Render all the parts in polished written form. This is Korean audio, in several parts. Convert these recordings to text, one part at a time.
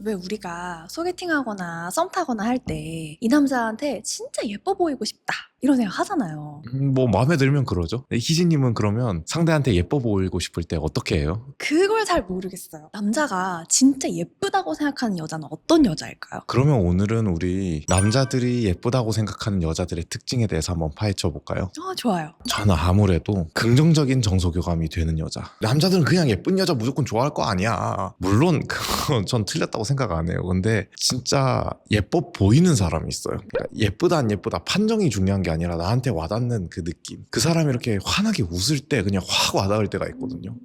왜 우리가 소개팅하거나 썸 타거나 할 때 이 남자한테 진짜 예뻐 보이고 싶다 이런 생각 하잖아요. 뭐 마음에 들면 그러죠. 희진님은 그러면 상대한테 예뻐 보이고 싶을 때 어떻게 해요? 그걸 잘 모르겠어요. 남자가 진짜 예쁘다고 생각하는 여자는 어떤 여자일까요? 그러면 오늘은 우리 남자들이 예쁘다고 생각하는 여자들의 특징에 대해서 한번 파헤쳐 볼까요? 좋아요. 저는 아무래도 긍정적인 정서교감이 되는 여자. 남자들은 그냥 예쁜 여자 무조건 좋아할 거 아니야. 물론 그건 전 틀렸다고 생각 안 해요. 근데 진짜 예뻐 보이는 사람이 있어요. 그러니까 예쁘다 안 예쁘다 판정이 중요한 게 아니라 나한테 와닿는 그 느낌. 그 사람이 이렇게 환하게 웃을 때 그냥 확 와닿을 때가 있거든요.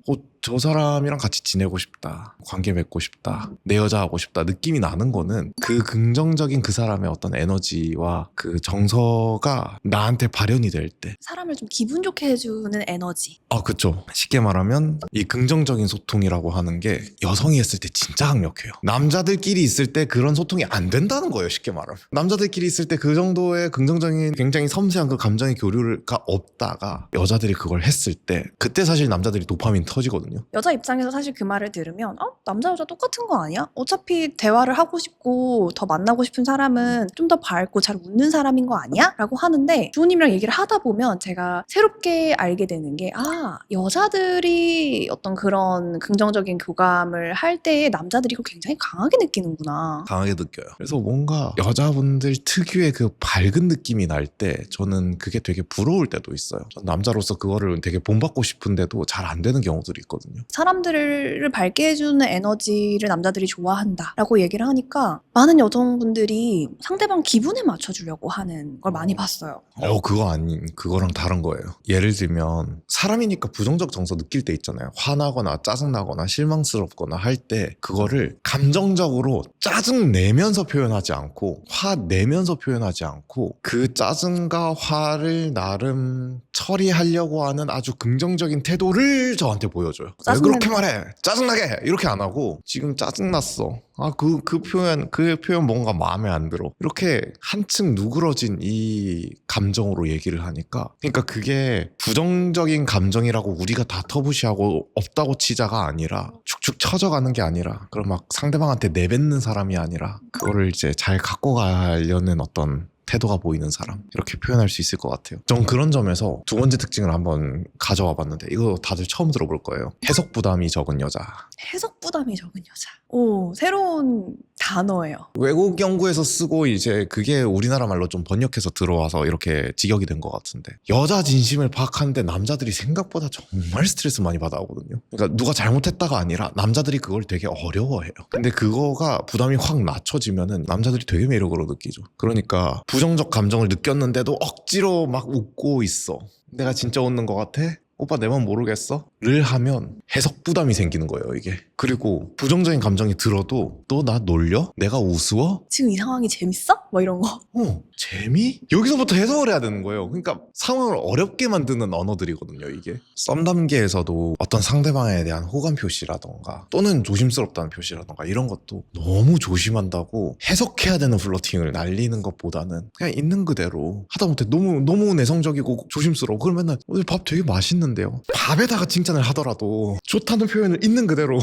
저 사람이랑 같이 지내고 싶다. 관계 맺고 싶다. 내 여자 하고 싶다. 느낌이 나는 거는 그 긍정적인 그 사람의 어떤 에너지와 그 정서가 나한테 발현이 될 때. 사람을 좀 기분 좋게 해주는 에너지. 그쵸. 쉽게 말하면 이 긍정적인 소통이라고 하는 게 여성이 했을 때 진짜 강력해요. 남자들끼리 있을 때 그런 소통이 안 된다는 거예요. 쉽게 말하면. 남자들끼리 있을 때 그 정도의 긍정적인 굉장히 섬세한 그 감정의 교류가 없다가 여자들이 그걸 했을 때 그때 사실 남자들이 도파민 터지거든요. 여자 입장에서 사실 그 말을 들으면 남자 여자 똑같은 거 아니야? 어차피 대화를 하고 싶고 더 만나고 싶은 사람은 좀 더 밝고 잘 웃는 사람인 거 아니야? 라고 하는데 주호님이랑 얘기를 하다 보면 제가 새롭게 알게 되는 게 여자들이 어떤 그런 긍정적인 교감을 할 때에 남자들이 그걸 굉장히 강하게 느끼는구나. 강하게 느껴요. 그래서 뭔가 여자분들 특유의 그 밝은 느낌이 날 때 저는 그게 되게 부러울 때도 있어요. 전 남자로서 그거를 되게 본받고 싶은데도 잘 안 되는 경우들이 있거든요. 사람들을 밝게 해주는 에너지를 남자들이 좋아한다 라고 얘기를 하니까 많은 여성분들이 상대방 기분에 맞춰주려고 하는 걸 많이 봤어요. 그거랑 다른 거예요. 예를 들면 사람이니까 부정적 정서 느낄 때 있잖아요. 화나거나 짜증나거나 실망스럽거나 할 때 그거를 감정적으로 짜증 내면서 표현하지 않고 화 내면서 표현하지 않고 그 짜증과 화를 나름 처리하려고 하는 아주 긍정적인 태도를 저한테 보여줘요. 왜 그렇게 말해? 짜증나게! 이렇게 안 하고 지금 짜증났어. 그 표현 뭔가 마음에 안 들어. 이렇게 한층 누그러진 이 감정으로 얘기를 하니까 그러니까 그게 부정적인 감정이라고 우리가 다 터부시하고 없다고 치자가 아니라 축축 처져가는 게 아니라 그럼 막 상대방한테 내뱉는 사람이 아니라 그거를 이제 잘 갖고 가려는 어떤 태도가 보이는 사람 이렇게 표현할 수 있을 것 같아요. 전 그런 점에서 두 번째 특징을 한번 가져와 봤는데 이거 다들 처음 들어볼 거예요. 해석 부담이 적은 여자. 해석 부담이 적은 여자. 오, 새로운 단어예요. 외국 연구에서 쓰고 이제 그게 우리나라 말로 좀 번역해서 들어와서 이렇게 직역이 된 것 같은데 여자 진심을 파악하는데 남자들이 생각보다 정말 스트레스 많이 받아오거든요. 그러니까 누가 잘못했다가 아니라 남자들이 그걸 되게 어려워해요. 근데 그거가 부담이 확 낮춰지면은 남자들이 되게 매력으로 느끼죠. 그러니까 부정적 감정을 느꼈는데도 억지로 막 웃고 있어. 내가 진짜 웃는 것 같아? 오빠 내 맘 모르겠어? 를 하면 해석 부담이 생기는 거예요 이게. 그리고 부정적인 감정이 들어도 너 나 놀려? 내가 우스워? 지금 이 상황이 재밌어? 뭐 이런 거. 재미? 여기서부터 해석을 해야 되는 거예요. 그러니까 상황을 어렵게 만드는 언어들이거든요 이게. 썸 단계에서도 어떤 상대방에 대한 호감 표시라던가 또는 조심스럽다는 표시라던가 이런 것도 너무 조심한다고 해석해야 되는 플러팅을 날리는 것보다는 그냥 있는 그대로 하다못해 너무 내성적이고 조심스러워 그러면은 오늘 밥 되게 맛있는데요. 밥에다가 칭찬을 하더라도 좋다는 표현을 있는 그대로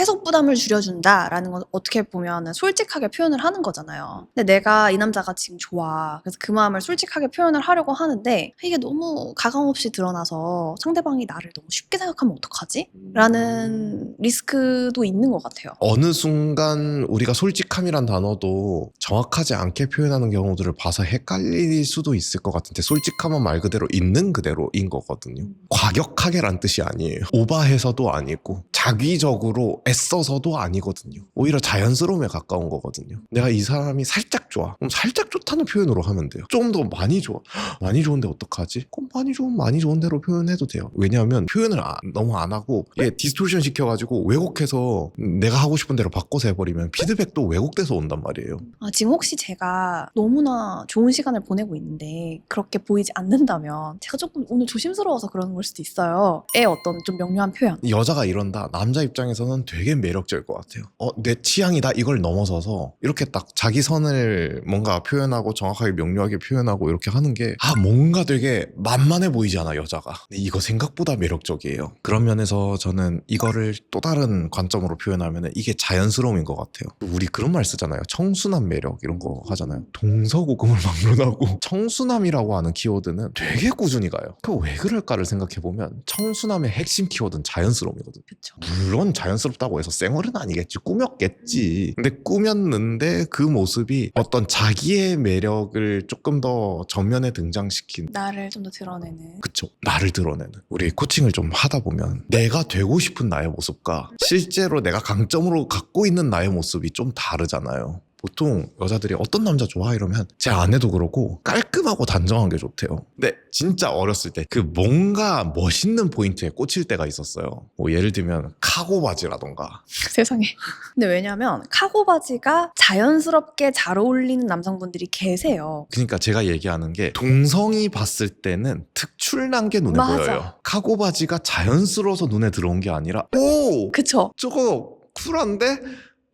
해석 부담을 줄여준다라는 건 어떻게 보면 솔직하게 표현을 하는 거잖아요. 근데 내가 이 남자가 지금 좋아. 그래서 그 마음을 솔직하게 표현을 하려고 하는데 이게 너무 가감없이 드러나서 상대방이 나를 너무 쉽게 생각하면 어떡하지? 라는 리스크도 있는 것 같아요. 어느 순간 우리가 솔직함이란 단어도 정확하지 않게 표현하는 경우들을 봐서 헷갈릴 수도 있을 것 같은데 솔직함은 말 그대로 있는 그대로인 거거든요. 과격하게란 뜻이 아니에요. 오바해서도 아니고 자기적으로 애써서도 아니거든요. 오히려 자연스러움에 가까운 거거든요. 내가 이 사람이 살짝 좋아. 그럼 살짝 좋다는 표현으로 하면 돼요. 좀 더 많이 좋아. 많이 좋은데 어떡하지? 그럼 많이 좋은 대로 표현해도 돼요. 왜냐하면 표현을 너무 안 하고 이게 디스토션 시켜가지고 왜곡해서 내가 하고 싶은 대로 바꿔서 해버리면 피드백도 왜곡돼서 온단 말이에요. 지금 혹시 제가 너무나 좋은 시간을 보내고 있는데 그렇게 보이지 않는다면 제가 조금 오늘 조심스러워서 그러는 걸 수도 있어요. 어떤 좀 명료한 표현. 여자가 이런다. 남자 입장에서는 되게 매력적일 것 같아요. 내 취향이다. 이걸 넘어서서 이렇게 딱 자기 선을 뭔가 표현하고 정확하게 명료하게 표현하고 이렇게 하는 게 뭔가 되게 만만해 보이잖아, 여자가. 근데 이거 생각보다 매력적이에요. 그런 면에서 저는 이거를 또 다른 관점으로 표현하면 이게 자연스러움인 것 같아요. 우리 그런 말 쓰잖아요. 청순한 매력 이런 거 하잖아요. 동서고금을 막론하고 청순함이라고 하는 키워드는 되게 꾸준히 가요. 왜 그럴까를 생각해보면 청순함의 핵심 키워드는 자연스러움이거든. 그쵸. 물론 자연스럽다고 해서 쌩얼은 아니겠지. 꾸몄겠지. 근데 꾸몄는데 그 모습이 어떤 자기의 매력을 조금 더 전면에 등장시킨, 나를 좀 더 드러내는. 그쵸, 나를 드러내는. 우리 코칭을 좀 하다 보면 내가 되고 싶은 나의 모습과 실제로 내가 강점으로 갖고 있는 나의 모습이 좀 다르잖아요. 보통 여자들이 어떤 남자 좋아 이러면 제 아내도 그렇고 깔끔하고 단정한 게 좋대요. 근데 진짜 어렸을 때 그 뭔가 멋있는 포인트에 꽂힐 때가 있었어요. 뭐 예를 들면 카고 바지라던가. 세상에. 근데 왜냐면 카고 바지가 자연스럽게 잘 어울리는 남성분들이 계세요. 그러니까 제가 얘기하는 게 동성이 봤을 때는 특출난 게 눈에 맞아. 보여요. 카고 바지가 자연스러워서 눈에 들어온 게 아니라 오! 그쵸? 저거 쿨한데?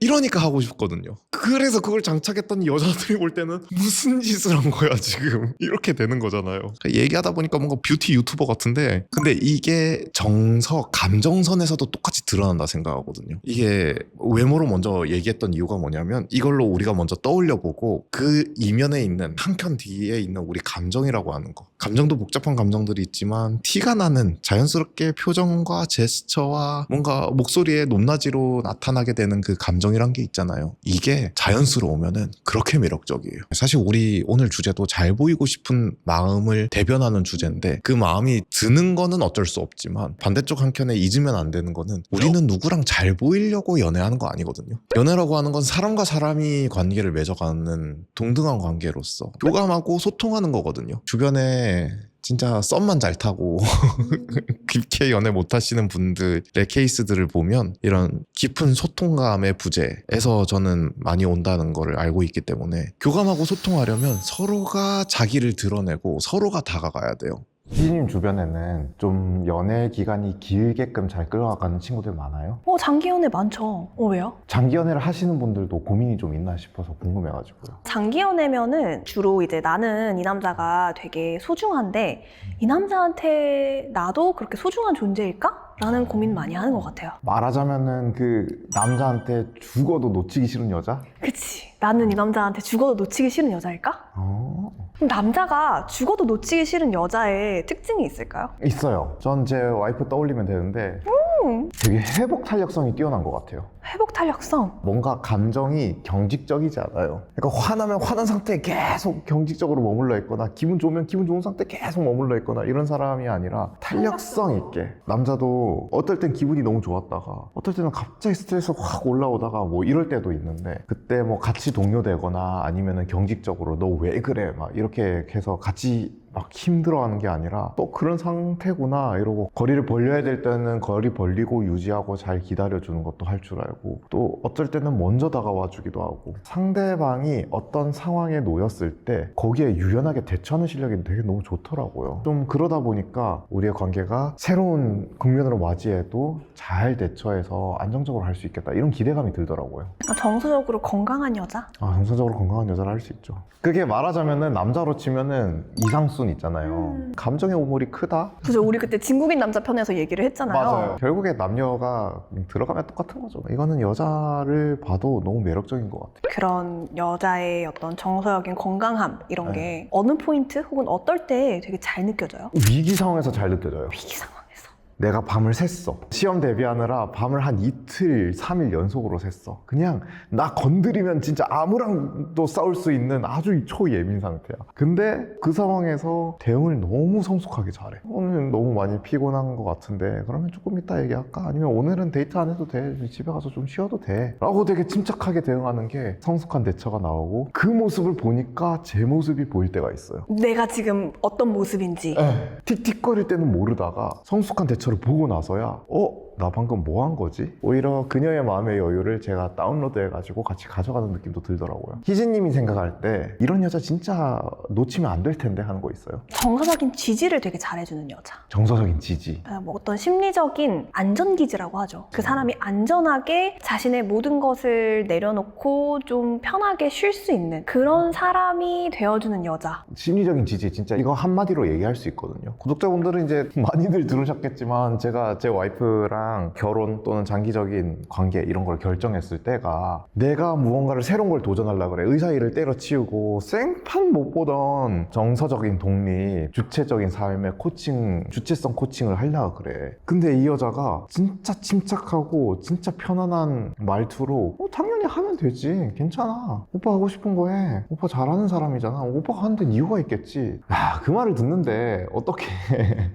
이러니까 하고 싶거든요. 그래서 그걸 장착했던 여자들이 볼 때는 무슨 짓을 한 거야 지금. 이렇게 되는 거잖아요. 그러니까 얘기하다 보니까 뭔가 뷰티 유튜버 같은데, 근데 이게 감정선에서도 똑같이 드러난다 생각하거든요. 이게 외모로 먼저 얘기했던 이유가 뭐냐면 이걸로 우리가 먼저 떠올려보고 그 이면에 있는 한 켠 뒤에 있는 우리 감정이라고 하는 거. 감정도 복잡한 감정들이 있지만 티가 나는 자연스럽게 표정과 제스처와 뭔가 목소리의 높낮이로 나타나게 되는 그 감정이란 게 있잖아요. 이게 자연스러우면은 그렇게 매력적이에요. 사실 우리 오늘 주제도 잘 보이고 싶은 마음을 대변하는 주제인데 그 마음이 드는 거는 어쩔 수 없지만 반대쪽 한켠에 잊으면 안 되는 거는 우리는 누구랑 잘 보이려고 연애하는 거 아니거든요. 연애라고 하는 건 사람과 사람이 관계를 맺어가는 동등한 관계로서 교감하고 소통하는 거거든요. 주변에 진짜 썸만 잘 타고 깊게 연애 못 하시는 분들의 케이스들을 보면 이런 깊은 소통감의 부재에서 저는 많이 온다는 거를 알고 있기 때문에 교감하고 소통하려면 서로가 자기를 드러내고 서로가 다가가야 돼요. 희진님 주변에는 좀 연애 기간이 길게끔 잘 끌어가는 친구들 많아요? 장기 연애 많죠. 왜요? 장기 연애를 하시는 분들도 고민이 좀 있나 싶어서 궁금해가지고요. 장기 연애면은 주로 이제 나는 이 남자가 되게 소중한데 이 남자한테 나도 그렇게 소중한 존재일까? 라는 고민 많이 하는 것 같아요. 말하자면은 그 남자한테 죽어도 놓치기 싫은 여자? 그치? 나는 이 남자한테 죽어도 놓치기 싫은 여자일까? 그럼 남자가 죽어도 놓치기 싫은 여자의 특징이 있을까요? 있어요. 전 제 와이프 떠올리면 되는데 되게 회복 탄력성이 뛰어난 것 같아요. 회복 탄력성. 뭔가 감정이 경직적이지 않아요. 그러니까 화나면 화난 상태에 계속 경직적으로 머물러 있거나 기분 좋으면 기분 좋은 상태에 계속 머물러 있거나 이런 사람이 아니라 탄력성 있게. 남자도 어떨 땐 기분이 너무 좋았다가 어떨 때는 갑자기 스트레스가 확 올라오다가 뭐 이럴 때도 있는데 그때 뭐 같이 동료되거나 아니면은 경직적으로 너 왜 그래 막 이렇게 해서 같이 막 힘들어하는 게 아니라 또 그런 상태구나 이러고 거리를 벌려야 될 때는 거리 벌리고 유지하고 잘 기다려주는 것도 할 줄 알고 또 어쩔 때는 먼저 다가와 주기도 하고 상대방이 어떤 상황에 놓였을 때 거기에 유연하게 대처하는 실력이 되게 너무 좋더라고요. 좀 그러다 보니까 우리의 관계가 새로운 국면으로 맞이해도 잘 대처해서 안정적으로 할 수 있겠다 이런 기대감이 들더라고요. 정서적으로 건강한 여자? 정서적으로 건강한 여자를 할 수 있죠. 그게 말하자면은 남자로 치면은 이상순 있잖아요. 감정의 오물이 크다? 그죠? 우리 그때 진국인 남자 편에서 얘기를 했잖아요. 맞아요. 결국에 남녀가 들어가면 똑같은 거죠. 이거는 여자를 봐도 너무 매력적인 것 같아요. 그런 여자의 어떤 정서적인 건강함 이런 게 어느 포인트 혹은 어떨 때 되게 잘 느껴져요? 위기 상황에서 잘 느껴져요. 위기 상황에서. 내가 밤을 샜어. 시험 대비하느라 밤을 한 이틀, 3일 연속으로 샜어. 그냥 나 건드리면 진짜 아무랑도 싸울 수 있는 아주 초예민 상태야. 근데 그 상황에서 대응을 너무 성숙하게 잘해. 오늘 너무 많이 피곤한 것 같은데 그러면 조금 이따 얘기할까? 아니면 오늘은 데이트 안 해도 돼. 집에 가서 좀 쉬어도 돼. 라고 되게 침착하게 대응하는 게 성숙한 대처가 나오고 그 모습을 보니까 제 모습이 보일 때가 있어요. 내가 지금 어떤 모습인지. 틱틱거릴 때는 모르다가 성숙한 대처를 보고 나서야 나 방금 뭐 한 거지? 오히려 그녀의 마음의 여유를 제가 다운로드해가지고 같이 가져가는 느낌도 들더라고요. 희진님이 생각할 때 이런 여자 진짜 놓치면 안 될 텐데 하는 거 있어요? 정서적인 지지를 되게 잘해주는 여자. 정서적인 지지. 뭐 어떤 심리적인 안전기지라고 하죠. 그 사람이 안전하게 자신의 모든 것을 내려놓고 좀 편하게 쉴 수 있는 그런 사람이 되어주는 여자. 심리적인 지지 진짜 이거 한마디로 얘기할 수 있거든요. 구독자분들은 이제 많이들 들으셨겠지만 제가 제 와이프랑 결혼 또는 장기적인 관계 이런 걸 결정했을 때가 내가 무언가를 새로운 걸 도전하려고 그래. 의사 일을 때려치우고 생판 못 보던 정서적인 독립, 주체적인 삶의 코칭, 주체성 코칭을 하려고 그래. 근데 이 여자가 진짜 침착하고 진짜 편안한 말투로 당연히 하면 되지. 괜찮아. 오빠 하고 싶은 거 해. 오빠 잘하는 사람이잖아. 오빠가 하는 데는 이유가 있겠지. 그 말을 듣는데 어떻게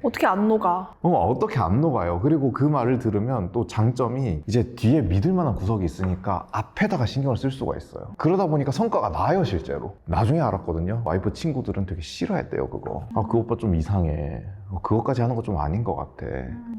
어떻게 안 녹아? 어떻게 안 녹아요. 그리고 그 말을 들으면 또 장점이 이제 뒤에 믿을 만한 구석이 있으니까 앞에다가 신경을 쓸 수가 있어요. 그러다 보니까 성과가 나요 실제로. 나중에 알았거든요. 와이프 친구들은 되게 싫어했대요 그거. 그 오빠 좀 이상해. 그것까지 하는 거 좀 아닌 것 같아.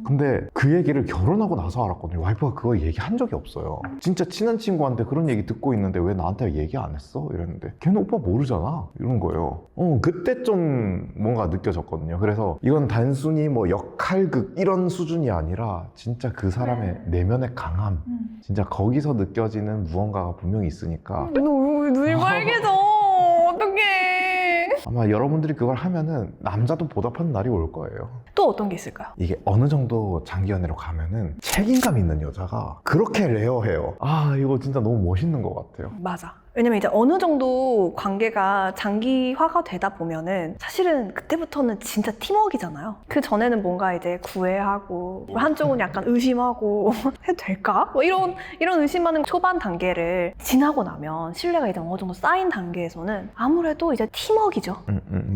근데 그 얘기를 결혼하고 나서 알았거든요. 와이프가 그거 얘기한 적이 없어요. 진짜 친한 친구한테 그런 얘기 듣고 있는데 왜 나한테 얘기 안 했어? 이랬는데 걔는 오빠 모르잖아 이런 거예요. 그때 좀 뭔가 느껴졌거든요. 그래서 이건 단순히 뭐 역할극 이런 수준이 아니라 진짜 그 사람의 내면의 강함, 진짜 거기서 느껴지는 무언가가 분명히 있으니까 눈이 빨개져. 어떡해. 아마 여러분들이 그걸 하면은 남자도 보답하는 날이 올 거예요. 또 어떤 게 있을까요? 이게 어느 정도 장기 연애로 가면은 책임감 있는 여자가 그렇게 레어해요. 이거 진짜 너무 멋있는 것 같아요. 맞아. 왜냐면 이제 어느 정도 관계가 장기화가 되다 보면은 사실은 그때부터는 진짜 팀워크잖아요. 그 전에는 뭔가 이제 구애하고 한쪽은 약간 의심하고 해도 될까? 뭐 이런 의심하는 초반 단계를 지나고 나면 신뢰가 이제 어느 정도 쌓인 단계에서는 아무래도 이제 팀워크죠.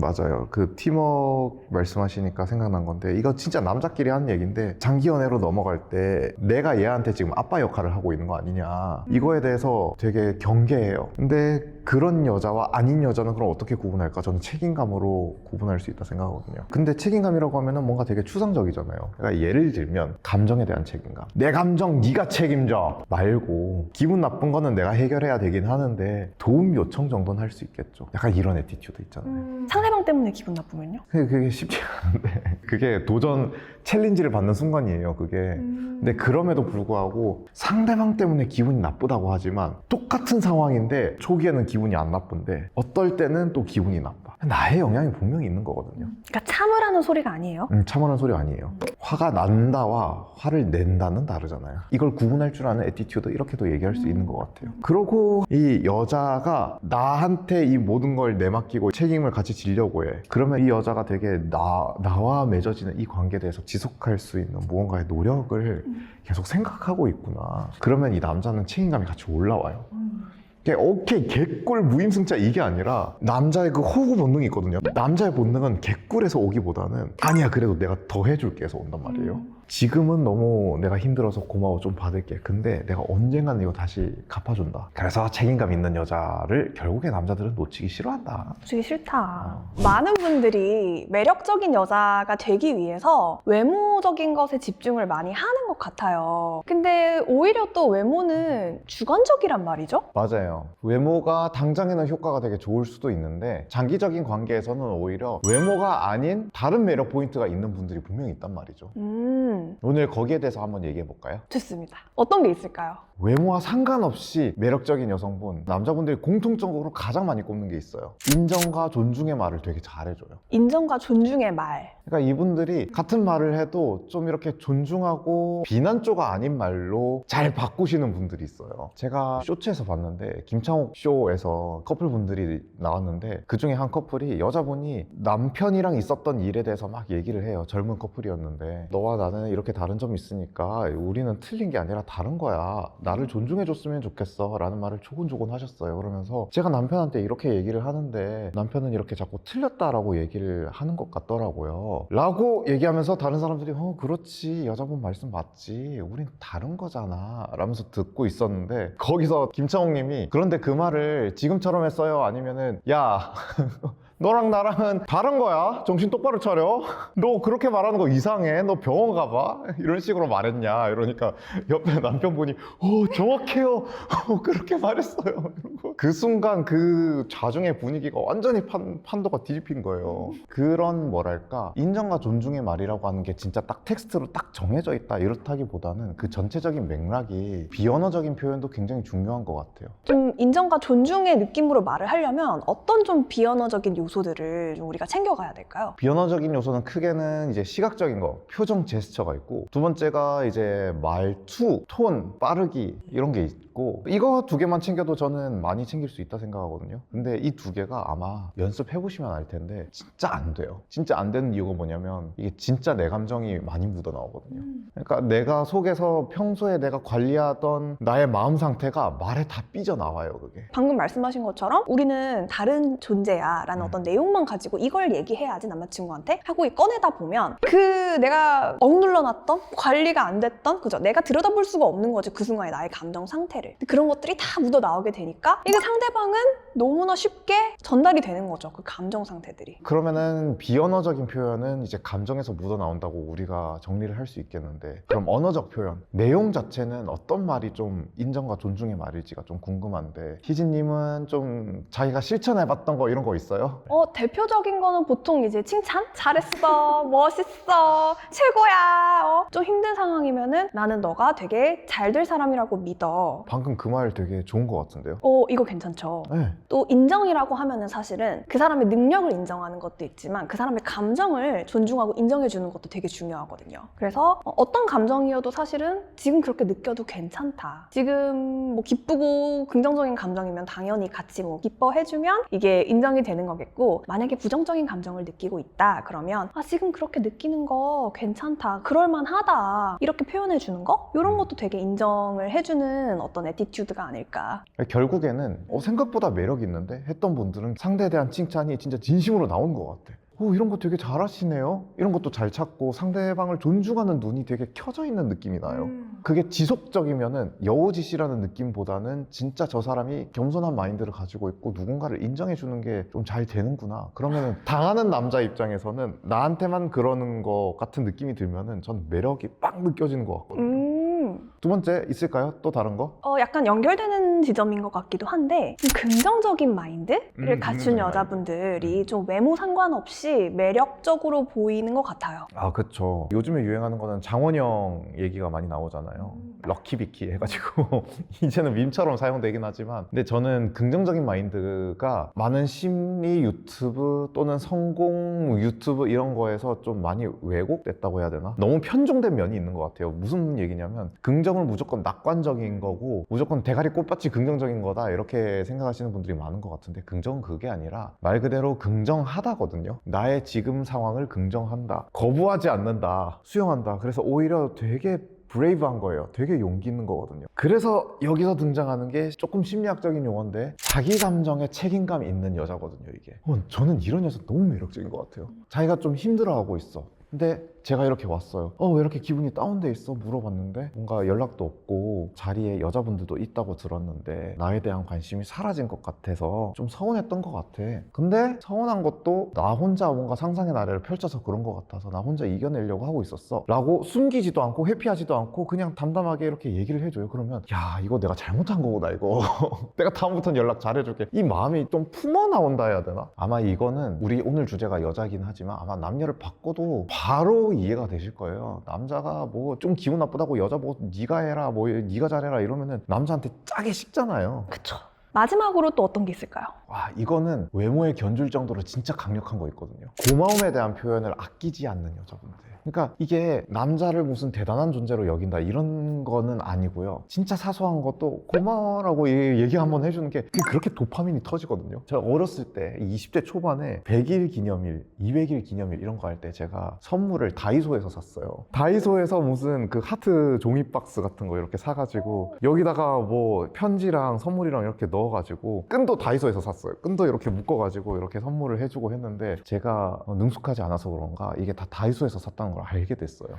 맞아요. 그 팀워크 말씀하시니까 생각난 건데 이거 진짜 남자끼리 하는 얘기인데 장기 연애로 넘어갈 때 내가 얘한테 지금 아빠 역할을 하고 있는 거 아니냐 이거에 대해서 되게 경계해요. 근데 그런 여자와 아닌 여자는 그럼 어떻게 구분할까? 저는 책임감으로 구분할 수 있다 생각하거든요. 근데 책임감이라고 하면은 뭔가 되게 추상적이잖아요. 그러니까 예를 들면 감정에 대한 책임감. 내 감정 네가 책임져 말고 기분 나쁜 거는 내가 해결해야 되긴 하는데 도움 요청 정도는 할 수 있겠죠. 약간 이런 애티튜드 있잖아요. 상대방 때문에 기분 나쁘면요? 그게 쉽지 않은데 그게 도전 챌린지를 받는 순간이에요 그게. 근데 그럼에도 불구하고 상대방 때문에 기분이 나쁘다고 하지만 똑같은 상황인데 초기에는 기분이 안 나쁜데 어떨 때는 또 기분이 나빠. 나의 영향이 분명히 있는 거거든요. 그러니까 참으라는 소리가 아니에요? 참으라는 소리 아니에요. 화가 난다와 화를 낸다는 다르잖아요. 이걸 구분할 줄 아는 애티튜드 이렇게도 얘기할 수 있는 것 같아요. 그러고 이 여자가 나한테 이 모든 걸 내맡기고 책임을 같이 지려고 해. 그러면 이 여자가 되게 나와 맺어지는 이 관계에 대해서 지속할 수 있는 무언가의 노력을 계속 생각하고 있구나. 그러면 이 남자는 책임감이 같이 올라와요. 오케이 개꿀 무임승차 이게 아니라 남자의 그 호구 본능이 있거든요. 남자의 본능은 개꿀에서 오기보다는 아니야 그래도 내가 더 해줄게 해서 온단 말이에요. 지금은 너무 내가 힘들어서 고마워 좀 받을게. 근데 내가 언젠가는 이거 다시 갚아준다. 그래서 책임감 있는 여자를 결국에 남자들은 놓치기 싫어한다. 놓치기 싫다. 많은 분들이 매력적인 여자가 되기 위해서 외모적인 것에 집중을 많이 하는 것 같아요. 근데 오히려 또 외모는 주관적이란 말이죠? 맞아요. 외모가 당장에는 효과가 되게 좋을 수도 있는데 장기적인 관계에서는 오히려 외모가 아닌 다른 매력 포인트가 있는 분들이 분명히 있단 말이죠. 오늘 거기에 대해서 한번 얘기해 볼까요? 좋습니다. 어떤 게 있을까요? 외모와 상관없이 매력적인 여성분, 남자분들이 공통적으로 가장 많이 꼽는 게 있어요. 인정과 존중의 말을 되게 잘해줘요. 인정과 존중의 말. 그러니까 이분들이 같은 말을 해도 좀 이렇게 존중하고 비난조가 아닌 말로 잘 바꾸시는 분들이 있어요. 제가 쇼츠에서 봤는데 김창옥 쇼에서 커플분들이 나왔는데 그중에 한 커플이 여자분이 남편이랑 있었던 일에 대해서 막 얘기를 해요. 젊은 커플이었는데 너와 나는 이렇게 다른 점이 있으니까 우리는 틀린 게 아니라 다른 거야. 나를 존중해줬으면 좋겠어 라는 말을 조곤조곤 하셨어요. 그러면서 제가 남편한테 이렇게 얘기를 하는데 남편은 이렇게 자꾸 틀렸다라고 얘기를 하는 것 같더라고요 라고 얘기하면서 다른 사람들이 그렇지 여자분 말씀 맞지 우린 다른 거잖아 라면서 듣고 있었는데 거기서 김창옥 님이 그런데 그 말을 지금처럼 했어요? 아니면은 야 너랑 나랑은 다른 거야. 정신 똑바로 차려. 너 그렇게 말하는 거 이상해. 너 병원 가봐. 이런 식으로 말했냐. 이러니까 옆에 남편분이 정확해요. 그렇게 말했어요. 이러고. 그 순간 그 자중의 분위기가 완전히 판도가 뒤집힌 거예요. 그런 뭐랄까 인정과 존중의 말이라고 하는 게 진짜 딱 텍스트로 딱 정해져 있다 이렇다기보다는 그 전체적인 맥락이 비언어적인 표현도 굉장히 중요한 것 같아요. 좀 인정과 존중의 느낌으로 말을 하려면 어떤 좀 비언어적인 요소들을 좀 우리가 챙겨가야 될까요? 비언어적인 요소는 크게는 이제 시각적인 거, 표정 제스처가 있고, 두 번째가 이제 말투, 톤, 빠르기 이런 게 있고, 이거 두 개만 챙겨도 저는 많이 챙길 수 있다 생각하거든요. 근데 이 두 개가 아마 연습해보시면 알 텐데 진짜 안 돼요. 진짜 안 되는 이유가 뭐냐면 이게 진짜 내 감정이 많이 묻어나오거든요. 그러니까 내가 속에서 평소에 내가 관리하던 나의 마음 상태가 말에 다 삐져나와요, 그게. 방금 말씀하신 것처럼 우리는 다른 존재야 라는 어떤 내용만 가지고 이걸 얘기해야지 남자친구한테 하고 꺼내다 보면 그 내가 억눌러놨던 관리가 안 됐던 그죠? 내가 들여다볼 수가 없는 거지 그 순간에 나의 감정 상태를. 근데 그런 것들이 다 묻어 나오게 되니까 이게 상대방은 너무나 쉽게 전달이 되는 거죠. 그 감정 상태들이. 그러면은 비언어적인 표현은 이제 감정에서 묻어나온다고 우리가 정리를 할 수 있겠는데, 그럼 언어적 표현, 내용 자체는 어떤 말이 좀 인정과 존중의 말일지가 좀 궁금한데, 희진님은 좀 자기가 실천해봤던 거 이런 거 있어요? 대표적인 거는 보통 이제 칭찬? 잘했어, 멋있어, 최고야. 좀 힘든 상황이면은 나는 너가 되게 잘 될 사람이라고 믿어. 방금 그 말 되게 좋은 것 같은데요? 이거 괜찮죠. 네. 또 인정이라고 하면은 사실은 그 사람의 능력을 인정하는 것도 있지만 그 사람의 감정을 존중하고 인정해주는 것도 되게 중요하거든요. 그래서 어떤 감정이어도 사실은 지금 그렇게 느껴도 괜찮다. 지금 뭐 기쁘고 긍정적인 감정이면 당연히 같이 뭐 기뻐해주면 이게 인정이 되는 거겠고, 만약에 부정적인 감정을 느끼고 있다 그러면 지금 그렇게 느끼는 거 괜찮다, 그럴만하다 이렇게 표현해주는 거? 이런 것도 되게 인정을 해주는 어떤 애티튜드가 아닐까. 결국에는 생각보다 매력 있는데 했던 분들은 상대에 대한 칭찬이 진짜 진심으로 나오는 것 같아. 이런 거 되게 잘하시네요. 이런 것도 잘 찾고 상대방을 존중하는 눈이 되게 켜져 있는 느낌이 나요. 그게 지속적이면은 여우짓이라는 느낌보다는 진짜 저 사람이 겸손한 마인드를 가지고 있고 누군가를 인정해 주는 게 좀 잘 되는구나. 그러면은 당하는 남자 입장에서는 나한테만 그러는 것 같은 느낌이 들면은 전 매력이 빡 느껴지는 것 같거든요. 두 번째 있을까요? 또 다른 거? 약간 연결되는 지점인 것 같기도 한데, 좀 긍정적인 마인드를 갖춘 여자분들이 좀 외모 상관없이 매력적으로 보이는 것 같아요. 아, 그쵸. 요즘에 유행하는 거는 장원영 얘기가 많이 나오잖아요. 럭키비키 해가지고 이제는 밈처럼 사용되긴 하지만, 근데 저는 긍정적인 마인드가 많은 심리 유튜브 또는 성공 유튜브 이런 거에서 좀 많이 왜곡됐다고 해야 되나? 너무 편중된 면이 있는 것 같아요. 무슨 얘기냐면 긍정은 무조건 낙관적인 거고 무조건 대가리 꽃밭이 긍정적인 거다 이렇게 생각하시는 분들이 많은 것 같은데, 긍정은 그게 아니라 말 그대로 긍정하다거든요. 나의 지금 상황을 긍정한다, 거부하지 않는다, 수용한다. 그래서 오히려 되게 브레이브한 거예요. 되게 용기 있는 거거든요. 그래서 여기서 등장하는 게 조금 심리학적인 용어인데 자기 감정에 책임감이 있는 여자거든요, 이게. 저는 이런 여자 너무 매력적인 것 같아요. 자기가 좀 힘들어하고 있어. 근데 제가 이렇게 왔어요. 왜 이렇게 기분이 다운돼 있어? 물어봤는데 뭔가 연락도 없고 자리에 여자분들도 있다고 들었는데 나에 대한 관심이 사라진 것 같아서 좀 서운했던 것 같아. 근데 서운한 것도 나 혼자 뭔가 상상의 나래를 펼쳐서 그런 것 같아서 나 혼자 이겨내려고 하고 있었어 라고 숨기지도 않고 회피하지도 않고 그냥 담담하게 이렇게 얘기를 해줘요. 그러면 야, 이거 내가 잘못한 거구나, 이거. 내가 다음부터는 연락 잘해줄게. 이 마음이 좀 품어 나온다 해야 되나? 아마 이거는 우리 오늘 주제가 여자긴 하지만 아마 남녀를 바꿔도 바로 이해가 되실 거예요. 남자가 뭐 좀 기분 나쁘다고 여자 뭐 네가 해라, 뭐 네가 잘해라 이러면은 남자한테 짜게 식잖아요. 그쵸. 마지막으로 또 어떤 게 있을까요? 이거는 외모에 견줄 정도로 진짜 강력한 거 있거든요. 고마움에 대한 표현을 아끼지 않는 여자분들. 그러니까 이게 남자를 무슨 대단한 존재로 여긴다 이런 거는 아니고요. 진짜 사소한 것도 고마워라고 얘기 한번 해주는 게 그렇게 도파민이 터지거든요. 제가 어렸을 때 20대 초반에 100일 기념일, 200일 기념일 이런 거 할 때 제가 선물을 다이소에서 샀어요. 다이소에서 무슨 그 하트 종이 박스 같은 거 이렇게 사가지고 여기다가 뭐 편지랑 선물이랑 이렇게 넣어가지고, 끈도 다이소에서 샀어요. 끈도 이렇게 묶어가지고 이렇게 선물을 해주고 했는데 제가 능숙하지 않아서 그런가 이게 다 다이소에서 샀다는 걸 알게 됐어요.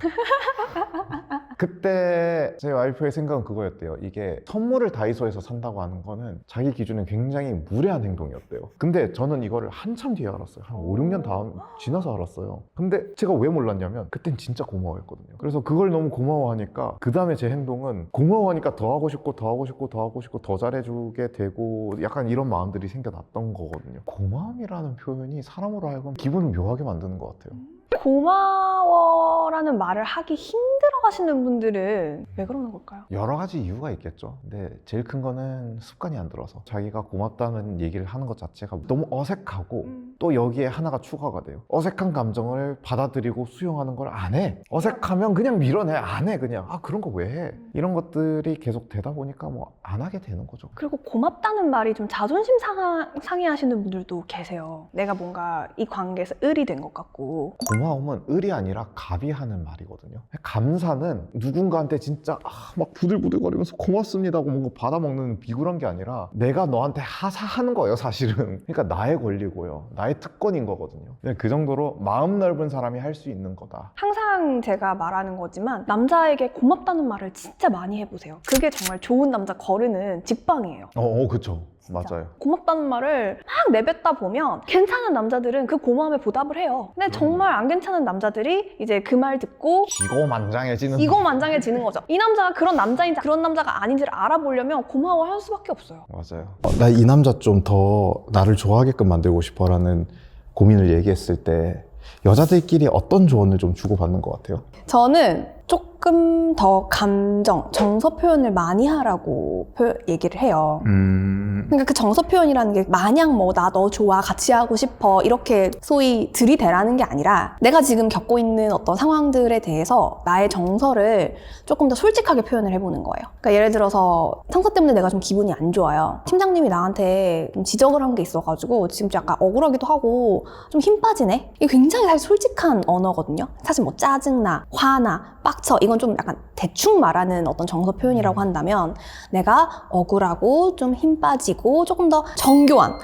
그때 제 와이프의 생각은 그거였대요. 이게 선물을 다이소에서 산다고 하는 거는 자기 기준에 굉장히 무례한 행동이었대요. 근데 저는 이거를 한참 뒤에 알았어요. 한 5, 6년 다음 지나서 알았어요. 근데 제가 왜 몰랐냐면 그땐 진짜 고마워했거든요. 그래서 그걸 너무 고마워하니까 그 다음에 제 행동은 고마워하니까 더 하고 싶고 더 하고 싶고 더 하고 싶고 더 잘해주게 되고 약간 이런 마음들이 생겨났던 거거든요. 고마움이라는 표현이 사람으로 하여금 기분을 묘하게 만드는 것 같아요. 고마워라는 말을 하기 힘들어 하시는 분들은 왜 그러는 걸까요? 여러 가지 이유가 있겠죠. 근데 제일 큰 거는 습관이 안 들어서 자기가 고맙다는 얘기를 하는 것 자체가 너무 어색하고 또 여기에 하나가 추가가 돼요. 어색한 감정을 받아들이고 수용하는 걸 안 해. 어색하면 그냥 밀어내. 안 해. 그냥 아 그런 거 왜 해? 이런 것들이 계속 되다 보니까 뭐 안 하게 되는 거죠. 그리고 고맙다는 말이 좀 자존심 상해 하시는 분들도 계세요. 내가 뭔가 이 관계에서 을이 된 것 같고. 고마움은 을이 아니라 갑이 하는 말이거든요. 감사는 누군가한테 진짜 막 부들부들거리면서 고맙습니다 하고 뭔가 받아먹는 비굴한 게 아니라 내가 너한테 하사하는 거예요, 사실은. 그러니까 나의 권리고요. 나의 특권인 거거든요. 그 정도로 마음 넓은 사람이 할 수 있는 거다. 항상 제가 말하는 거지만 남자에게 고맙다는 말을 진짜 많이 해보세요. 그게 정말 좋은 남자 거르는 직방이에요. 그쵸. 맞아요. 고맙다는 말을 막 내뱉다 보면 괜찮은 남자들은 그 고마움에 보답을 해요. 근데 정말 안 괜찮은 남자들이 이제 그 말 듣고 기고만장해지는 이고만장해지는 거죠. 이 남자가 그런 남자인지 그런 남자가 아닌지를 알아보려면 고마워할 수밖에 없어요. 맞아요. 나 이 남자 좀 더 나를 좋아하게끔 만들고 싶어라는 고민을 얘기했을 때 여자들끼리 어떤 조언을 좀 주고받는 것 같아요? 저는 조금 더 감정, 정서 표현을 많이 하라고 얘기를 해요. 그러니까 그 정서 표현이라는 게 마냥 뭐 나 너 좋아, 같이 하고 싶어 이렇게 소위 들이대라는 게 아니라 내가 지금 겪고 있는 어떤 상황들에 대해서 나의 정서를 조금 더 솔직하게 표현을 해보는 거예요. 그러니까 예를 들어서 상사 때문에 내가 좀 기분이 안 좋아요. 팀장님이 나한테 좀 지적을 한 게 있어가지고 지금 좀 약간 억울하기도 하고 좀 힘 빠지네? 이게 굉장히 사실 솔직한 언어거든요. 사실 뭐 짜증나, 화나, 빡쳐 이건 좀 약간 대충 말하는 어떤 정서 표현이라고 한다면 내가 억울하고 좀 힘 빠지고 조금 더 정교한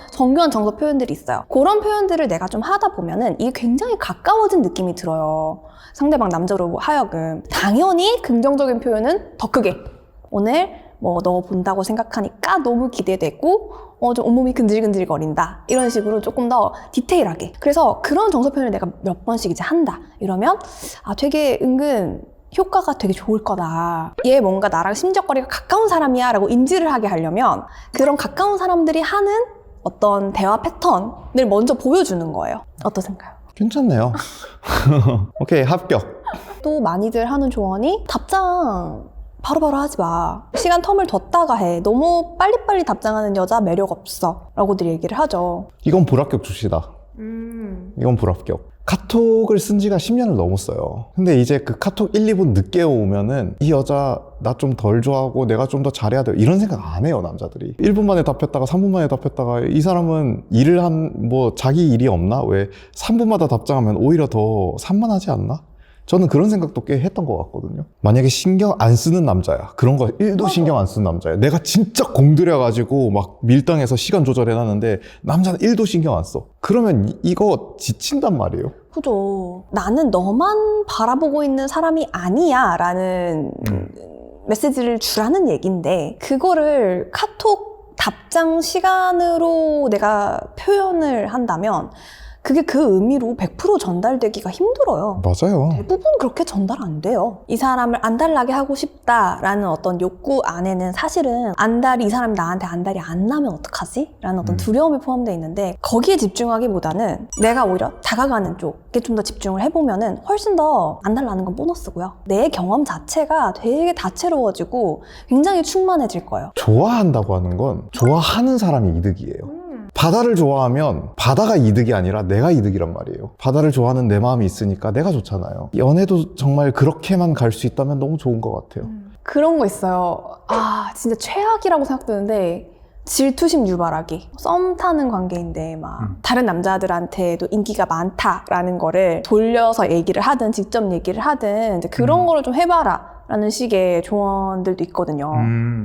정서 표현들이 있어요. 그런 표현들을 내가 좀 하다 보면은 이게 굉장히 가까워진 느낌이 들어요. 상대방 남자로 하여금. 당연히 긍정적인 표현은 더 크게. 오늘 뭐 너 본다고 생각하니까 너무 기대되고 좀 온몸이 근질근질거린다. 이런 식으로 조금 더 디테일하게. 그래서 그런 정서 표현을 내가 몇 번씩 이제 한다. 이러면 되게 은근 효과가 되게 좋을 거다. 얘 뭔가 나랑 심적거리가 가까운 사람이야 라고 인지를 하게 하려면 그런 가까운 사람들이 하는 어떤 대화 패턴을 먼저 보여주는 거예요. 어떠신가요? 괜찮네요. 오케이, 합격. 또 많이들 하는 조언이 답장 바로바로 하지 마. 시간 텀을 뒀다가 해. 너무 빨리빨리 답장하는 여자 매력 없어. 라고들 얘기를 하죠. 이건 불합격 줍시다. 이건 불합격. 카톡을 쓴 지가 10년을 넘었어요. 근데 이제 그 카톡 1, 2분 늦게 오면은 이 여자 나 좀 덜 좋아하고 내가 좀 더 잘해야 돼 이런 생각 안 해요, 남자들이. 1분 만에 답했다가 3분 만에 답했다가 이 사람은 일을 자기 일이 없나? 왜 3분마다 답장하면 오히려 더 산만하지 않나? 저는 그런 생각도 꽤 했던 것 같거든요. 만약에 신경 안 쓰는 남자야. 그런 거 1도 신경 안 쓰는 남자야. 내가 진짜 공들여가지고 막 밀당해서 시간 조절해놨는데 남자는 1도 신경 안 써. 그러면 이거 지친단 말이에요. 그죠. 나는 너만 바라보고 있는 사람이 아니야 라는 메시지를 주라는 얘기인데 그거를 카톡 답장 시간으로 내가 표현을 한다면 그게 그 의미로 100% 전달되기가 힘들어요. 맞아요. 대부분 그렇게 전달 안 돼요. 이 사람을 안달나게 하고 싶다라는 어떤 욕구 안에는 사실은 이 사람이 나한테 안달이 안 나면 어떡하지? 라는 어떤 두려움이 포함되어 있는데 거기에 집중하기보다는 내가 오히려 다가가는 쪽에 좀 더 집중을 해보면은 훨씬 더 안달 나는 건 보너스고요. 내 경험 자체가 되게 다채로워지고 굉장히 충만해질 거예요. 좋아한다고 하는 건 좋아하는 사람이 이득이에요. 바다를 좋아하면 바다가 이득이 아니라 내가 이득이란 말이에요. 바다를 좋아하는 내 마음이 있으니까 내가 좋잖아요. 연애도 정말 그렇게만 갈 수 있다면 너무 좋은 것 같아요. 그런 거 있어요. 진짜 최악이라고 생각드는데 질투심 유발하기. 썸 타는 관계인데 막 다른 남자들한테도 인기가 많다라는 거를 돌려서 얘기를 하든 직접 얘기를 하든 이제 그런 거를 좀 해봐라 라는 식의 조언들도 있거든요.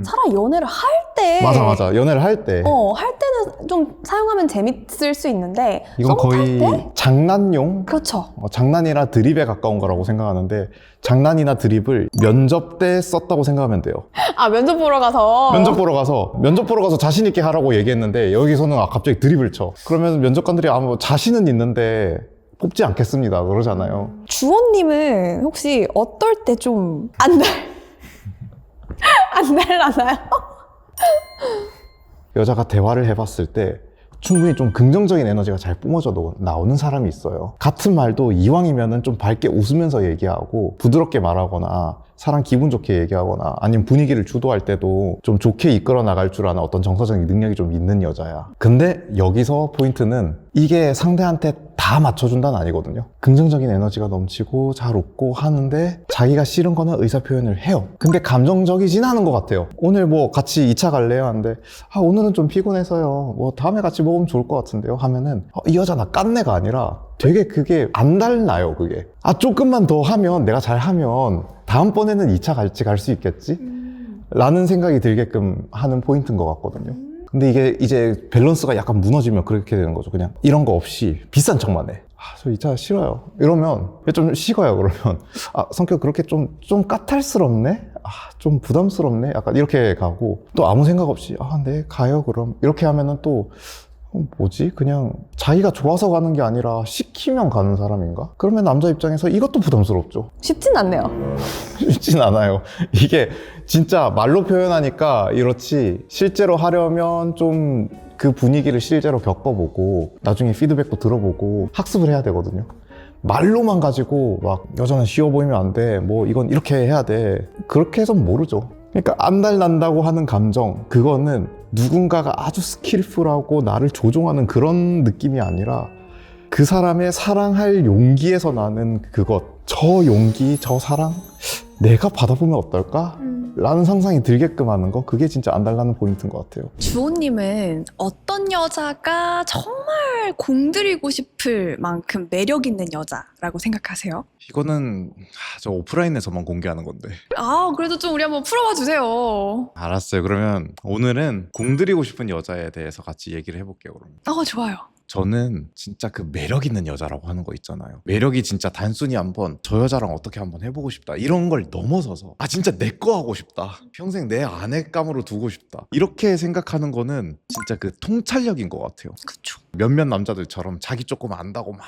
차라리 연애를 할 때 맞아. 연애를 할 때. 할 때는 좀 사용하면 재밌을 수 있는데 이건 썸 탈 거의 때? 장난용? 그렇죠. 장난이나 드립에 가까운 거라고 생각하는데 장난이나 드립을 면접 때 썼다고 생각하면 돼요. 아, 면접 보러 가서 면접 보러 가서 자신 있게 하라고 얘기했는데 여기서는 갑자기 드립을 쳐. 그러면 면접관들이 아무 자신은 있는데 뽑지 않겠습니다 그러잖아요. 주호님은 혹시 어떨 때 좀 안 달라나요? 여자가 대화를 해봤을 때 충분히 좀 긍정적인 에너지가 잘 뿜어져 나오는 사람이 있어요. 같은 말도 이왕이면은 좀 밝게 웃으면서 얘기하고 부드럽게 말하거나 사람 기분 좋게 얘기하거나 아니면 분위기를 주도할 때도 좀 좋게 이끌어 나갈 줄 아는 어떤 정서적인 능력이 좀 있는 여자야. 근데 여기서 포인트는 이게 상대한테 다 맞춰준다는 아니거든요. 긍정적인 에너지가 넘치고 잘 웃고 하는데 자기가 싫은 거는 의사표현을 해요. 근데 감정적이진 않은 것 같아요. 오늘 뭐 같이 2차 갈래요? 하는데 오늘은 좀 피곤해서요. 뭐 다음에 같이 먹으면 좋을 것 같은데요? 하면은 이 여자 나 깐내가 아니라 되게 그게 안 달라요. 그게 조금만 더 하면 내가 잘하면 다음번에는 2차 같이 갈 수 있겠지? 라는 생각이 들게끔 하는 포인트인 것 같거든요. 근데 이게 이제 밸런스가 약간 무너지면 그렇게 되는 거죠. 그냥 이런 거 없이 비싼 척만 해. 저 2차 싫어요. 이러면 좀 식어요. 그러면 성격 그렇게 좀 까탈스럽네? 좀 부담스럽네? 약간 이렇게 가고 또 아무 생각 없이 네 가요 그럼 이렇게 하면은 또 뭐지? 그냥 자기가 좋아서 가는 게 아니라 시키면 가는 사람인가? 그러면 남자 입장에서 이것도 부담스럽죠. 쉽진 않네요. 쉽진 않아요. 이게 진짜 말로 표현하니까 이렇지 실제로 하려면 좀 그 분위기를 실제로 겪어보고 나중에 피드백도 들어보고 학습을 해야 되거든요. 말로만 가지고 막 여자는 쉬워 보이면 안 돼. 뭐 이건 이렇게 해야 돼. 그렇게 해선 모르죠. 그러니까 안달난다고 하는 감정, 그거는 누군가가 아주 스킬풀하고 나를 조종하는 그런 느낌이 아니라 그 사람의 사랑할 용기에서 나는 그것, 저 용기, 저 사랑, 내가 받아보면 어떨까? 라는 상상이 들게끔 하는 거, 그게 진짜 안달나는 포인트인 것 같아요. 주호님은 어떤 여자가 정말 공들이고 싶을 만큼 매력 있는 여자라고 생각하세요? 이거는 저 오프라인에서만 공개하는 건데. 그래도 좀 우리 한번 풀어봐 주세요. 알았어요. 그러면 오늘은 공들이고 싶은 여자에 대해서 같이 얘기를 해볼게요. 그러면. 좋아요. 저는 진짜 그 매력 있는 여자라고 하는 거 있잖아요. 매력이 진짜 단순히 한번 저 여자랑 어떻게 한번 해보고 싶다 이런 걸 넘어서서 진짜 내 거 하고 싶다, 평생 내 아내감으로 두고 싶다, 이렇게 생각하는 거는 진짜 그 통찰력인 것 같아요. 그쵸. 몇몇 남자들처럼 자기 조금 안다고 막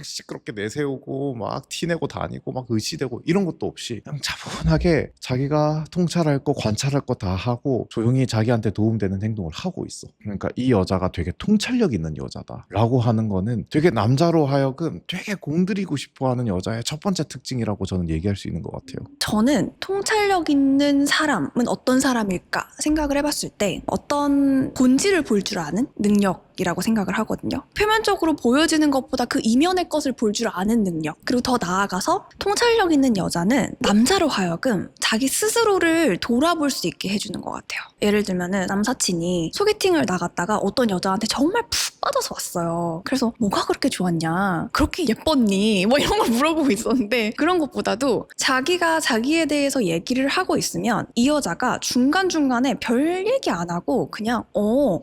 시끄럽게 내세우고 막 티내고 다니고 막 의시되고 이런 것도 없이 그냥 차분하게 자기가 통찰할 거 관찰할 거 다 하고 조용히 자기한테 도움되는 행동을 하고 있어. 그러니까 이 여자가 되게 통찰력 있는 여자다 라고 하는 거는 되게 남자로 하여금 되게 공들이고 싶어하는 여자의 첫 번째 특징이라고 저는 얘기할 수 있는 것 같아요. 저는 통찰력 있는 사람은 어떤 사람일까 생각을 해봤을 때 어떤 본질을 볼 줄 아는 능력이라고 생각을 하거든요. 표면적으로 보여지는 것보다 그 이면의 것을 볼 줄 아는 능력, 그리고 더 나아가서 통찰력 있는 여자는 남자로 하여금 자기 스스로를 돌아볼 수 있게 해주는 것 같아요. 예를 들면은 남사친이 소개팅을 나갔다가 어떤 여자한테 정말 푹 빠져서 왔어요. 그래서 뭐가 그렇게 좋았냐, 그렇게 예뻤니, 뭐 이런 걸 물어보고 있었는데, 그런 것보다도 자기가 자기에 대해서 얘기를 하고 있으면 이 여자가 중간중간에 별 얘기 안 하고 그냥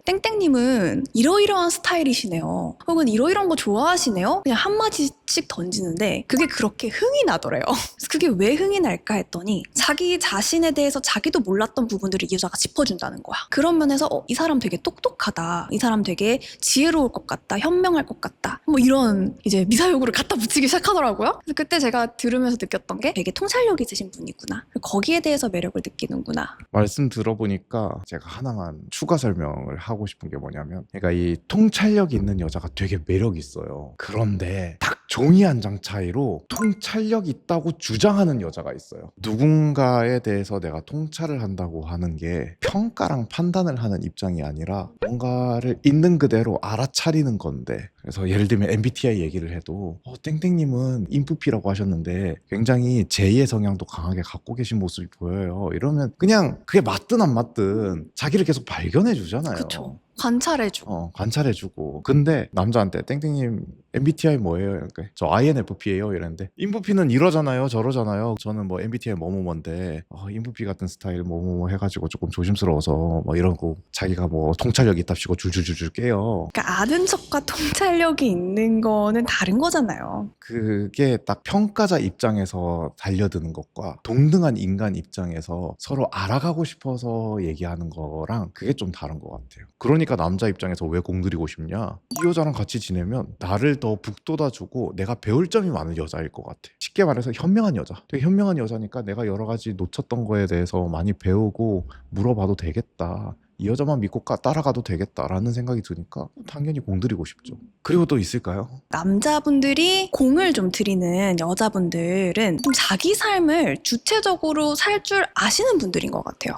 땡땡님은 이러이러한 스타일이시네요, 혹은 이러이러한 거 좋아하시네요, 그냥 한마디씩 던지는데 그게 그렇게 흥이 나더래요. 그래서 그게 왜 흥이 날까 했더니 자기 자신에 대해서 자기도 몰랐던 부분들을 이 여자가 짚어준다는 거야. 그런 면에서 이 사람 되게 똑똑하다, 이 사람 되게 지혜로울 것 같다, 현명할 것 같다, 뭐 이런 이제 미사여구를 갖다 붙이기 시작하더라고요. 그래서 그때 제가 들으면서 느꼈던 게 되게 통찰력 있으신 분이구나, 거기에 대해서 매력을 느끼는구나. 말씀 들어보니까 제가 하나만 추가 설명을 하고 싶은 게 뭐냐면, 그러니까 이 통찰력 있는 여자가 되게 매력 있어요. 그런데 딱 종이 한 장 차이로 통찰력 있다고 주장하는 여자가 있어요. 누군가에 대해서 내가 통찰을 한다고 하는 게 평가랑 판단을 하는 입장이 아니라 뭔가를 있는 그대로 알아차리는 건데, 그래서 예를 들면 MBTI 얘기를 해도 땡땡님은 인프피라고 하셨는데 굉장히 제2의 성향도 강하게 갖고 계신 모습이 보여요, 이러면 그냥 그게 맞든 안 맞든 자기를 계속 발견해 주잖아요. 그쵸. 관찰해주고. 관찰해주고. 근데 남자한테 땡땡님 MBTI 뭐예요? 그러니까 저 INFP예요 이랬는데 INFP는 이러잖아요 저러잖아요 저는 뭐 MBTI 뭐뭐뭔데 INFP 같은 스타일 뭐뭐 해가지고 조금 조심스러워서 뭐 이러고 자기가 뭐 통찰력 있답시고 줄줄줄줄 깨요. 그러니까 아는 척과 통찰력이 있는 거는 다른 거잖아요. 그게 딱 평가자 입장에서 달려드는 것과 동등한 인간 입장에서 서로 알아가고 싶어서 얘기하는 거랑 그게 좀 다른 것 같아요. 그러니까 남자 입장에서 왜 공들이고 싶냐? 이 여자랑 같이 지내면 나를 더 북돋아주고 내가 배울 점이 많은 여자일 것 같아. 쉽게 말해서 현명한 여자. 되게 현명한 여자니까 내가 여러 가지 놓쳤던 거에 대해서 많이 배우고 물어봐도 되겠다. 이 여자만 믿고 따라가도 되겠다라는 생각이 드니까 당연히 공들이고 싶죠. 그리고 또 있을까요? 남자분들이 공을 좀 들이는 여자분들은 좀 자기 삶을 주체적으로 살 줄 아시는 분들인 것 같아요.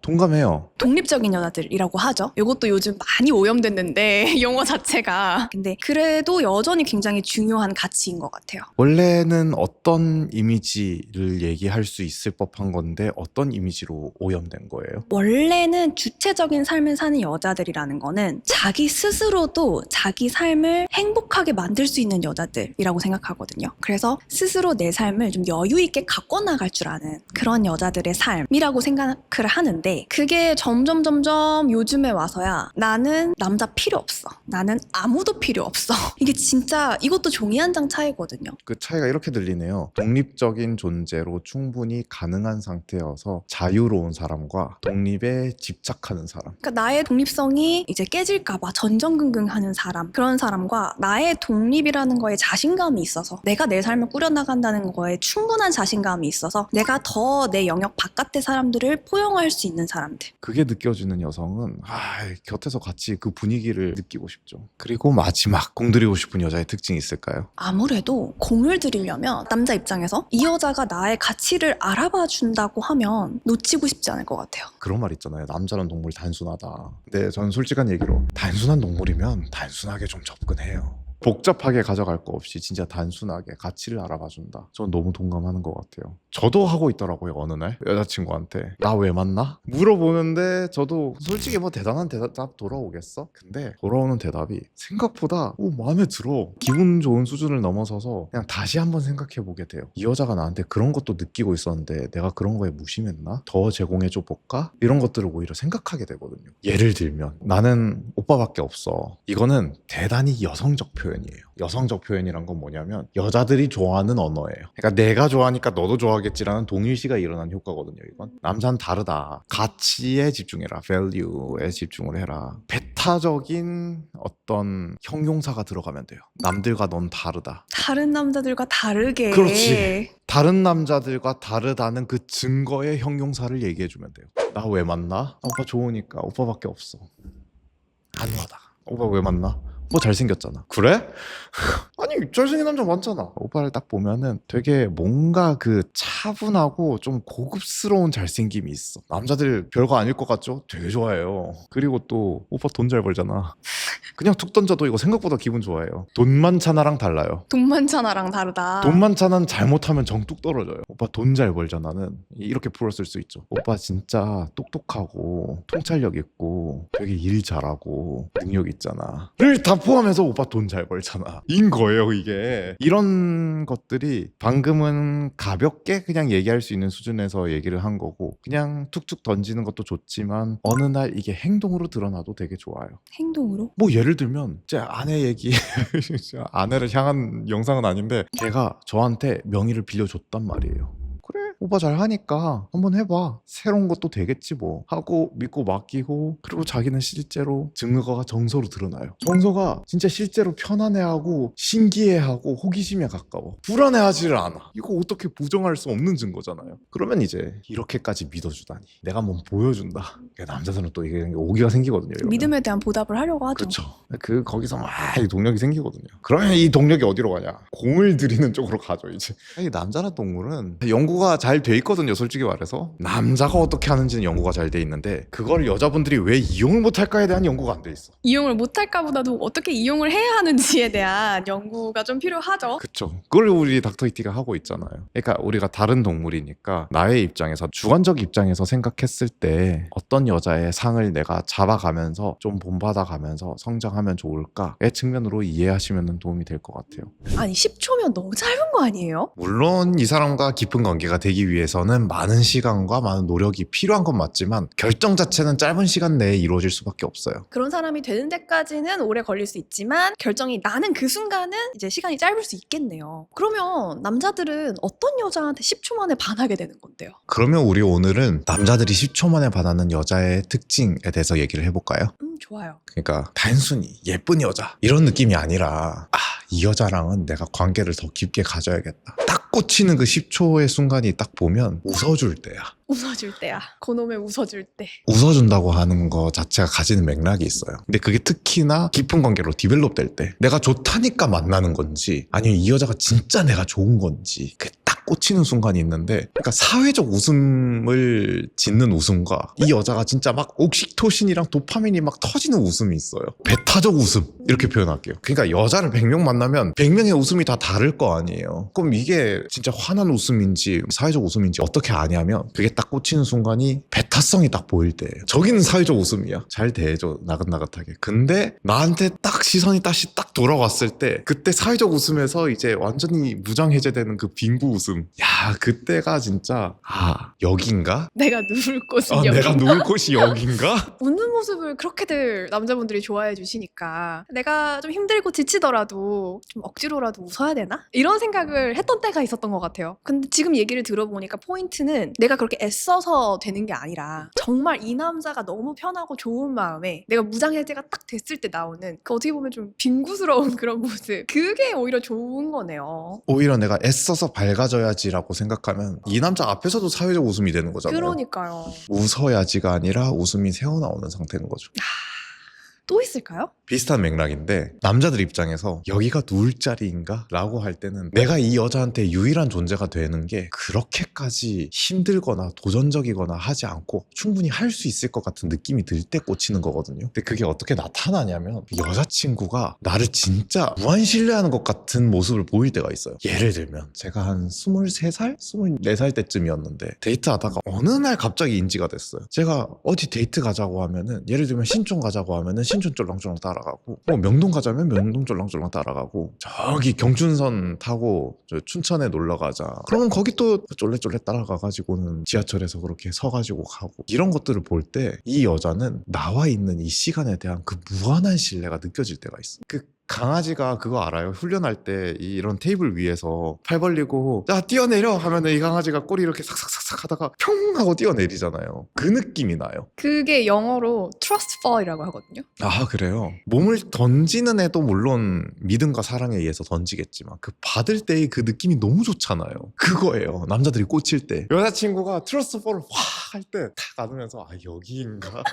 동감해요. 독립적인 여자들이라고 하죠. 이것도 요즘 많이 오염됐는데 용어 자체가. 근데 그래도 여전히 굉장히 중요한 가치인 것 같아요. 원래는 어떤 이미지를 얘기할 수 있을 법한 건데 어떤 이미지로 오염된 거예요? 원래는 주체적인 삶을 사는 여자들이라는 거는 자기 스스로도 자기 삶을 행복하게 만들 수 있는 여자들이라고 생각하거든요. 그래서 스스로 내 삶을 좀 여유 있게 갖고 나갈 줄 아는 그런 여자들의 삶이라고 생각을 하는데 그게 점점 요즘에 와서야 나는 남자 필요 없어. 나는 아무도 필요 없어. 이게 진짜 이것도 종이 한 장 차이거든요. 그 차이가 이렇게 들리네요. 독립적인 존재로 충분히 가능한 상태여서 자유로운 사람과 독립에 집착하는 사람. 그러니까 나의 독립성이 이제 깨질까봐 전전긍긍하는 사람, 그런 사람과 나의 독립이라는 거에 자신감이 있어서 내가 내 삶을 꾸려나간다는 거에 충분한 자신감이 있어서 내가 더 내 영역 바깥의 사람들을 포용할 수 있는 사람들. 그게 느껴지는 여성은 곁에서 같이 그 분위기를 느끼고 싶죠. 그리고 마지막 공들이고 싶은 여자의 특징이 있을까요? 아무래도 공을 들이려면 남자 입장에서 이 여자가 나의 가치를 알아봐 준다고 하면 놓치고 싶지 않을 것 같아요. 그런 말 있잖아요. 남자는 동물 단순하다. 근데 저는 솔직한 얘기로 단순한 동물이면 단순하게 좀 접근해요. 복잡하게 가져갈 거 없이 진짜 단순하게 가치를 알아봐준다. 전 너무 동감하는 것 같아요. 저도 하고 있더라고요. 어느 날 여자친구한테 나 왜 만나? 물어보는데 저도 솔직히 뭐 대단한 대답 돌아오겠어? 근데 돌아오는 대답이 생각보다 마음에 들어. 기분 좋은 수준을 넘어서서 그냥 다시 한번 생각해 보게 돼요. 이 여자가 나한테 그런 것도 느끼고 있었는데 내가 그런 거에 무심했나? 더 제공해줘 볼까? 이런 것들을 오히려 생각하게 되거든요. 예를 들면 나는 오빠밖에 없어. 이거는 대단히 여성적 표현이에요. 여성적 표현이란 건 뭐냐면 여자들이 좋아하는 언어예요. 그러니까 내가 좋아하니까 너도 좋아하겠지라는 동일시가 일어난 효과거든요. 이건 남자는 다르다. 가치에 집중해라. value에 집중을 해라. 배타적인 어떤 형용사가 들어가면 돼요. 남들과 넌 다르다. 다른 남자들과 다르게. 그렇지. 다른 남자들과 다르다는 그 증거의 형용사를 얘기해주면 돼요. 나 왜 만나? 오빠 좋으니까. 오빠밖에 없어. 단호하다. 오빠 왜 만나? 뭐 잘생겼잖아. 그래? 아니 잘생긴 남자 많잖아. 오빠를 딱 보면은 되게 뭔가 그 차분하고 좀 고급스러운 잘생김이 있어. 남자들 별거 아닐 것 같죠? 되게 좋아해요. 그리고 또 오빠 돈 잘 벌잖아. 그냥 툭 던져도 이거 생각보다 기분 좋아해요. 돈 많잖아랑 달라요. 돈 많잖아랑 다르다. 돈 많잖아는 잘못하면 정 뚝 떨어져요. 오빠 돈 잘 벌잖아는 이렇게 풀었을 수 있죠. 오빠 진짜 똑똑하고 통찰력 있고 되게 일 잘하고 능력 있잖아 를 다 포함해서 오빠 돈 잘 벌잖아 인 거예요. 이게 이런 것들이 방금은 가볍게 그냥 얘기할 수 있는 수준에서 얘기를 한 거고 그냥 툭툭 던지는 것도 좋지만 어느 날 이게 행동으로 드러나도 되게 좋아요. 행동으로? 뭐 예를 들면 제 아내 얘기 아내를 향한 영상은 아닌데 걔가 저한테 명의를 빌려줬단 말이에요. 그래 오빠 잘하니까 한번 해봐. 새로운 것도 되겠지 뭐 하고 믿고 맡기고 그리고 자기는 실제로 증거가 정서로 드러나요. 정서가 진짜 실제로 편안해하고 신기해하고 호기심에 가까워. 불안해하지를 않아. 이거 어떻게 부정할 수 없는 증거잖아요. 그러면 이제 이렇게까지 믿어주다니 내가 한번 보여준다. 남자들은 또 이게 오기가 생기거든요. 이러면. 믿음에 대한 보답을 하려고 하죠. 그렇죠. 거기서 막 이 동력이 생기거든요. 그러면 이 동력이 어디로 가냐? 공을 들이는 쪽으로 가죠. 이제 이 남자나 동물은 연구가 잘 돼 있거든요, 솔직히 말해서. 남자가 어떻게 하는지는 연구가 잘 돼 있는데 그걸 여자분들이 왜 이용을 못할까에 대한 연구가 안 돼 있어. 이용을 못할까보다도 어떻게 이용을 해야 하는지에 대한 연구가 좀 필요하죠. 그쵸. 그걸 우리 닥터 이티가 하고 있잖아요. 그러니까 우리가 다른 동물이니까 나의 입장에서 주관적 입장에서 생각했을 때 어떤 여자의 상을 내가 잡아가면서 좀 본받아가면서 성장하면 좋을까의 측면으로 이해하시면 도움이 될 것 같아요. 아니 10초면 너무 짧은 거 아니에요? 물론 이 사람과 깊은 관계가 되기 위해서는 많은 시간과 많은 노력이 필요한 건 맞지만 결정 자체는 짧은 시간 내에 이루어질 수밖에 없어요. 그런 사람이 되는 데까지는 오래 걸릴 수 있지만 결정이 나는 그 순간은 이제 시간이 짧을 수 있겠네요. 그러면 남자들은 어떤 여자한테 10초 만에 반하게 되는 건데요? 그러면 우리 오늘은 남자들이 10초 만에 반하는 여자의 특징에 대해서 얘기를 해볼까요? 좋아요. 그러니까 단순히 예쁜 여자 이런 느낌이 아니라 이 여자랑은 내가 관계를 더 깊게 가져야겠다. 딱 꽂히는 그 10초의 순간이 딱 보면 웃어줄 때야. 웃어줄 때야. 그놈의 웃어줄 때. 웃어준다고 하는 거 자체가 가지는 맥락이 있어요. 근데 그게 특히나 깊은 관계로 디벨롭 될 때 내가 좋다니까 만나는 건지 아니면 이 여자가 진짜 내가 좋은 건지 그게 딱 꽂히는 순간이 있는데 그러니까 사회적 웃음을 짓는 웃음과 이 여자가 진짜 막 옥시토신이랑 도파민이 막 터지는 웃음이 있어요. 배타적 웃음 이렇게 표현할게요. 그러니까 여자를 100명 만나면 100명의 웃음이 다 다를 거 아니에요. 그럼 이게 진짜 화난 웃음인지 사회적 웃음인지 어떻게 아냐면 그게 딱 꽂히는 순간이 배타성이 딱 보일 때예요. 저기는 사회적 웃음이야. 잘 대해줘 나긋나긋하게. 근데 나한테 딱 시선이 다시 딱 돌아왔을 때 그때 사회적 웃음에서 이제 완전히 무장해제되는 그 빙구 웃음. 야 그때가 진짜 여긴가? 내가 누울 곳은 여기. 내가 누울 곳이 여긴가? 웃는 모습을 그렇게들 남자분들이 좋아해 주시니까 내가 좀 힘들고 지치더라도 좀 억지로라도 웃어야 되나? 이런 생각을 했던 때가 있었던 것 같아요. 근데 지금 얘기를 들어보니까 포인트는 내가 그렇게 애써서 되는 게 아니라 정말 이 남자가 너무 편하고 좋은 마음에 내가 무장해제가 딱 됐을 때 나오는 그 어떻게 보면 좀 빙구스러운 그런 모습, 그게 오히려 좋은 거네요. 오히려 내가 애써서 밝아져야지라고 생각하면 이 남자 앞에서도 사회적 웃음이 되는 거잖아요. 그러니까요. 웃어야지가 아니라 웃음이 새어나오는 상태인 거죠. 또 있을까요? 비슷한 맥락인데 남자들 입장에서 여기가 누울 자리인가? 라고 할 때는 내가 이 여자한테 유일한 존재가 되는 게 그렇게까지 힘들거나 도전적이거나 하지 않고 충분히 할 수 있을 것 같은 느낌이 들 때 꽂히는 거거든요. 근데 그게 어떻게 나타나냐면 여자친구가 나를 진짜 무한 신뢰하는 것 같은 모습을 보일 때가 있어요. 예를 들면 제가 한 23살? 24살 때쯤이었는데 데이트하다가 어느 날 갑자기 인지가 됐어요. 제가 어디 데이트 가자고 하면은 예를 들면 신촌 가자고 하면은 신촌 쫄랑쫄랑 따라가고 명동 가자면 명동 쫄랑쫄랑 따라가고 저기 경춘선 타고 저 춘천에 놀러 가자 그러면 거기 또 쫄래쫄래 따라가가지고는 지하철에서 그렇게 서가지고 가고 이런 것들을 볼 때 이 여자는 나와 있는 이 시간에 대한 그 무한한 신뢰가 느껴질 때가 있어. 그 강아지가 그거 알아요? 훈련할 때 이런 테이블 위에서 팔 벌리고 자 뛰어내려 하면은 이 강아지가 꼬리 이렇게 삭삭삭삭 하다가 평 하고 뛰어내리잖아요. 그 느낌이 나요. 그게 영어로 trust fall이라고 하거든요. 그래요? 몸을 던지는 애도 물론 믿음과 사랑에 의해서 던지겠지만 그 받을 때의 그 느낌이 너무 좋잖아요. 그거예요. 남자들이 꽂힐 때 여자친구가 트러스트 폴을 확 할 때 탁 안으면서 여기인가?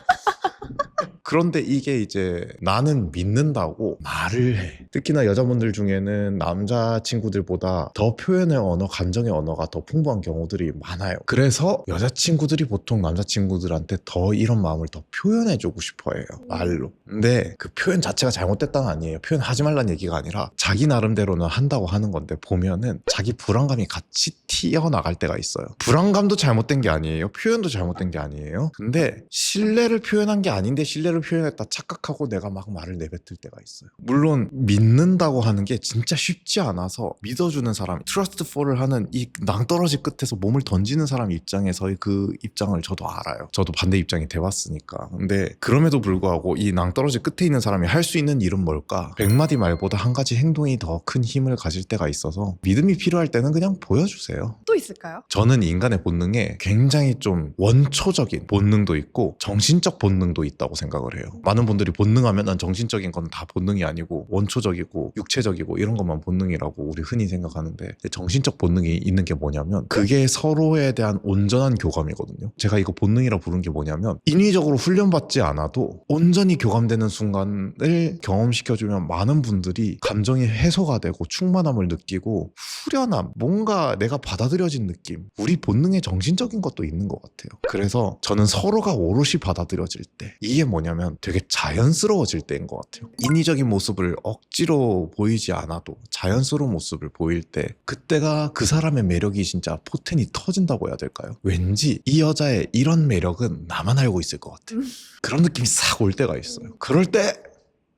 그런데 이게 이제 나는 믿는다고 말을 해. 특히나 여자분들 중에는 남자친구들보다 더 표현의 언어, 감정의 언어가 더 풍부한 경우들이 많아요. 그래서 여자친구들이 보통 남자친구들한테 더 이런 마음을 더 표현해주고 싶어 해요. 말로. 근데 그 표현 자체가 잘못됐다는 아니에요. 표현하지 말란 얘기가 아니라 자기 나름대로는 한다고 하는 건데 보면은 자기 불안감이 같이 튀어나갈 때가 있어요. 불안감도 잘못된 게 아니에요. 표현도 잘못된 게 아니에요. 근데 신뢰를 표현한 게 아닌데 신뢰를 표현했다 착각하고 내가 막 말을 내뱉을 때가 있어요. 물론 믿는다고 하는 게 진짜 쉽지 않아서 믿어주는 사람, 트러스트 폴을 하는 이 낭떠러지 끝에서 몸을 던지는 사람 입장에서의 그 입장을 저도 알아요. 저도 반대 입장이 돼왔으니까. 근데 그럼에도 불구하고 이 낭떠러지 끝에 있는 사람이 할 수 있는 일은 뭘까? 100마디 말보다 한 가지 행동이 더 큰 힘을 가질 때가 있어서 믿음이 필요할 때는 그냥 보여주세요. 또 있을까요? 저는 인간의 본능에 굉장히 좀 원초적인 본능도 있고 정신적 본능도 있다고 생각을 생각을 해요. 많은 분들이 본능하면 난 정신적인 건 다 본능이 아니고 원초적이고 육체적이고 이런 것만 본능이라고 우리 흔히 생각하는데, 정신적 본능이 있는 게 뭐냐면 그게 서로에 대한 온전한 교감이거든요. 제가 이거 본능이라 부른 게 뭐냐면 인위적으로 훈련받지 않아도 온전히 교감되는 순간을 경험시켜주면 많은 분들이 감정이 해소가 되고 충만함을 느끼고 후련함, 뭔가 내가 받아들여진 느낌, 우리 본능의 정신적인 것도 있는 것 같아요. 그래서 저는 서로가 오롯이 받아들여질 때, 이게 뭐냐면 되게 자연스러워질 때인 것 같아요. 인위적인 모습을 억지로 보이지 않아도 자연스러운 모습을 보일 때, 그때가 그 사람의 매력이 진짜 포텐이 터진다고 해야 될까요? 왠지 이 여자의 이런 매력은 나만 알고 있을 것 같아요. 그런 느낌이 싹 올 때가 있어요. 그럴 때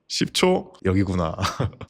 10초? 여기구나.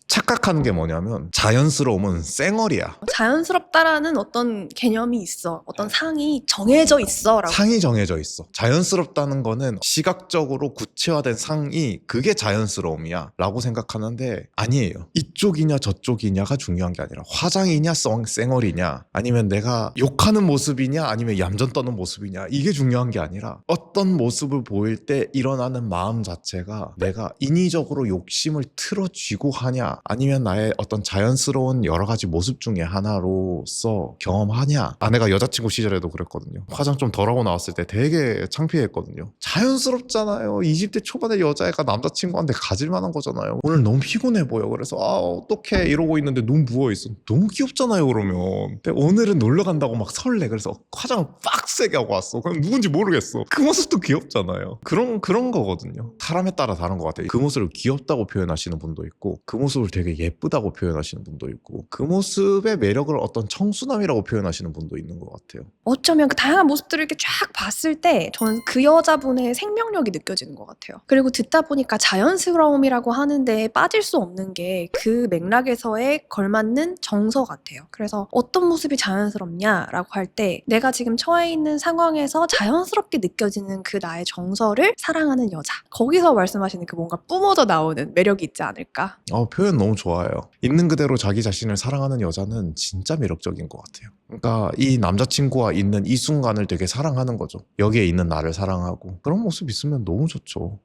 착각하는 게 뭐냐면 자연스러움은 쌩얼이야. 자연스럽다라는 어떤 개념이 있어. 어떤 상이 정해져 있어. 라고. 상이 정해져 있어. 자연스럽다는 거는 시각적으로 구체화된 상이, 그게 자연스러움이야 라고 생각하는데 아니에요. 이쪽이냐 저쪽이냐가 중요한 게 아니라 화장이냐 쌩얼이냐, 아니면 내가 욕하는 모습이냐 아니면 얌전 떠는 모습이냐, 이게 중요한 게 아니라 어떤 모습을 보일 때 일어나는 마음 자체가 내가 인위적으로 욕심을 틀어쥐고 하냐, 아니면 나의 어떤 자연스러운 여러 가지 모습 중에 하나로서 경험하냐. 아내가 여자친구 시절에도 그랬거든요. 화장 좀 덜하고 나왔을 때 되게 창피했거든요. 자연스럽잖아요. 20대 초반에 여자애가 남자친구한테 가질 만한 거잖아요. 오늘 너무 피곤해 보여. 그래서 어떡해 이러고 있는데 눈 부어있어. 너무 귀엽잖아요 그러면. 근데 오늘은 놀러 간다고 막 설레. 그래서 화장을 빡세게 하고 왔어. 그럼 누군지 모르겠어. 그 모습도 귀엽잖아요. 그런 거거든요. 사람에 따라 다른 것 같아요. 그 모습을 귀엽다고 표현하시는 분도 있고, 그 모습을 되게 예쁘다고 표현하시는 분도 있고, 그 모습의 매력을 어떤 청순함이라고 표현하시는 분도 있는 것 같아요. 어쩌면 그 다양한 모습들을 이렇게 쫙 봤을 때 저는 그 여자분의 생명력이 느껴지는 것 같아요. 그리고 듣다 보니까 자연스러움이라고 하는데 빠질 수 없는 게 그 맥락에서의 걸맞는 정서 같아요. 그래서 어떤 모습이 자연스럽냐라고 할 때 내가 지금 처해 있는 상황에서 자연스럽게 느껴지는 그 나의 정서를 사랑하는 여자. 거기서 말씀하시는 그 뭔가 뿜어져 나오는 매력이 있지 않을까. 표현 너무 좋아요. 있는 그대로 자기 자신을 사랑하는 여자는 진짜 매력적인 것 같아요. 그러니까 이 남자친구와 있는 이 순간을 되게 사랑하는 거죠. 여기에 있는 나를 사랑하고, 그런 모습 있으면 너무 좋죠.